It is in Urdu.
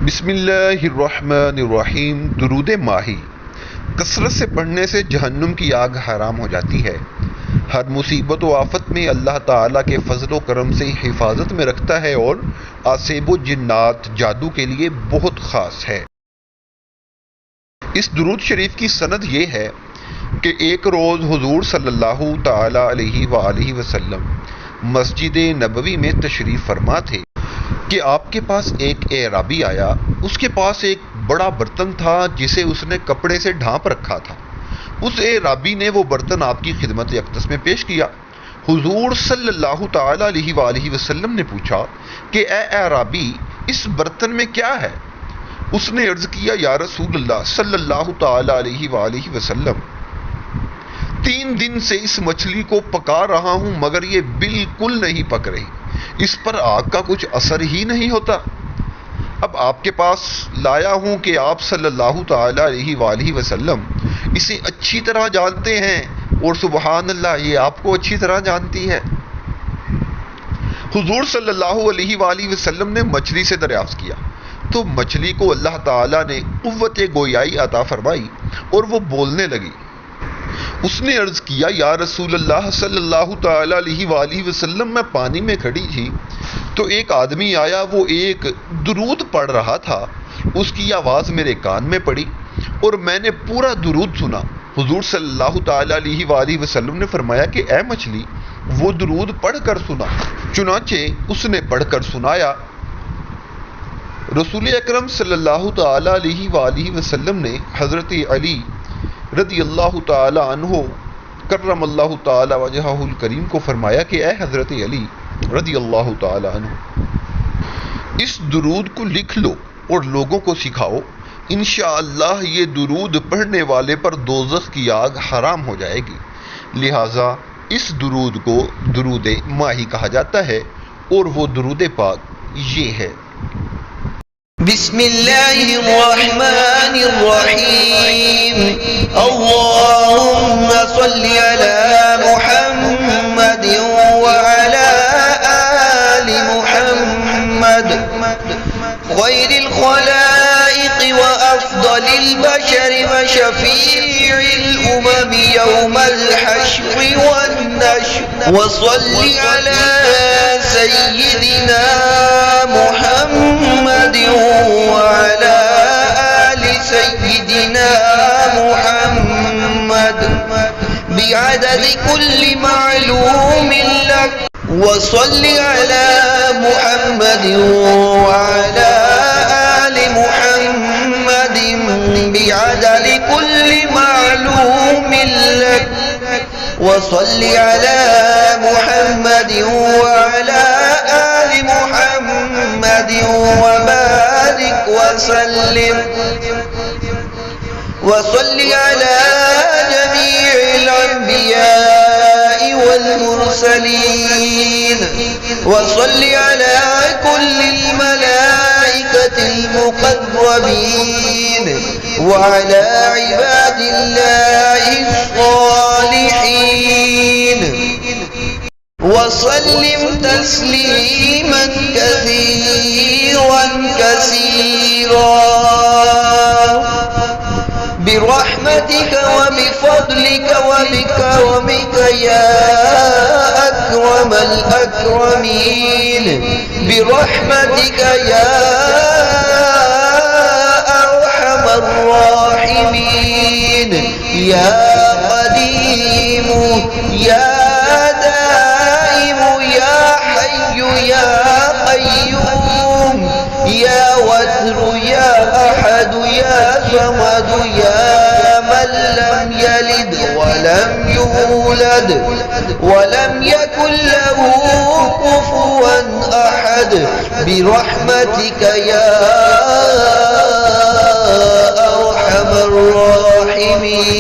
بسم اللہ الرحمن الرحیم۔ درود ماہی کثرت سے پڑھنے سے جہنم کی آگ حرام ہو جاتی ہے۔ ہر مصیبت و آفت میں اللہ تعالیٰ کے فضل و کرم سے حفاظت میں رکھتا ہے اور آسیب و جنات جادو کے لیے بہت خاص ہے۔ اس درود شریف کی سند یہ ہے کہ ایک روز حضور صلی اللہ تعالیٰ علیہ وآلہ وسلم مسجد نبوی میں تشریف فرما تھے کہ آپ کے پاس ایک اعرابی آیا۔ اس کے پاس ایک بڑا برتن تھا جسے اس نے کپڑے سے ڈھانپ رکھا تھا۔ اس اعرابی نے وہ برتن آپ کی خدمت اقدس میں پیش کیا۔ حضور صلی اللہ تعالیٰ علیہ وآلہ وسلم نے پوچھا کہ اے اعرابی، اس برتن میں کیا ہے؟ اس نے عرض کیا، یا رسول اللہ صلی اللہ تعالیٰ علیہ وآلہ وسلم، 3 دن سے اس مچھلی کو پکا رہا ہوں مگر یہ بالکل نہیں پک رہی، اس پر آگ کا کچھ اثر ہی نہیں ہوتا۔ اب آپ کے پاس لایا ہوں کہ آپ صلی اللہ تعالیٰ علیہ وآلہ وسلم اسے اچھی طرح جانتے ہیں اور سبحان اللہ یہ آپ کو اچھی طرح جانتی ہے۔ حضور صلی اللہ علیہ وآلہ وسلم نے مچھلی سے دریافت کیا تو مچھلی کو اللہ تعالیٰ نے قوت گویائی عطا فرمائی اور وہ بولنے لگی۔ اس نے عرض کیا، یا رسول اللہ صلی اللہ تعالیٰ علیہ وآلہ وسلم، میں پانی میں کھڑی تھی تو ایک آدمی آیا، وہ ایک درود پڑھ رہا تھا، اس کی آواز میرے کان میں پڑی اور میں نے پورا درود سنا۔ حضور صلی اللہ تعالیٰ علیہ وآلہ وسلم نے فرمایا کہ اے مچھلی، وہ درود پڑھ کر سنا۔ چنانچہ اس نے پڑھ کر سنایا۔ رسول اکرم صلی اللہ تعالیٰ علیہ وآلہ وسلم نے حضرت علی رضی اللہ تعالی عنہ کرم اللہ تعالی وجہہ الکریم کو فرمایا کہ اے حضرت علی رضی اللہ تعالی عنہ، اس درود کو لکھ لو اور لوگوں کو سکھاؤ، انشاءاللہ یہ درود پڑھنے والے پر دوزخ کی آگ حرام ہو جائے گی۔ لہٰذا اس درود کو درود ماہی کہا جاتا ہے اور وہ درود پاک یہ ہے۔ بسم اللہ الرحمن الرحیم، اللہم صل علی محمد وعلی آل محمد خیر الخلائق وافضل البشر وشفیع الامم یوم الحشر والنشر، وصل علی سیدنا محمد وعلى آل سيدنا محمد بعدد كل معلوم لك، وصل على محمد وعلى آل محمد بعدد كل معلوم لك، وصل على محمد وعلى آل محمد وبارك وسلم، وصل على جميع الأنبياء والمرسلين، وصل على كل الملائكة المقربين وعلى عباد الله الصالحين، وسلم تسليما كثيرا كثيرا برحمتك وبفضلك وبكرمك يا أكرم الأكرمين، برحمتك يا أرحم الراحمين، يا قديم يا يا قيوم يا وتر يا أحد يا صمد يا من لم يلد ولم يولد ولم يكن له كفوا أحد، برحمتك يا أرحم الراحمين۔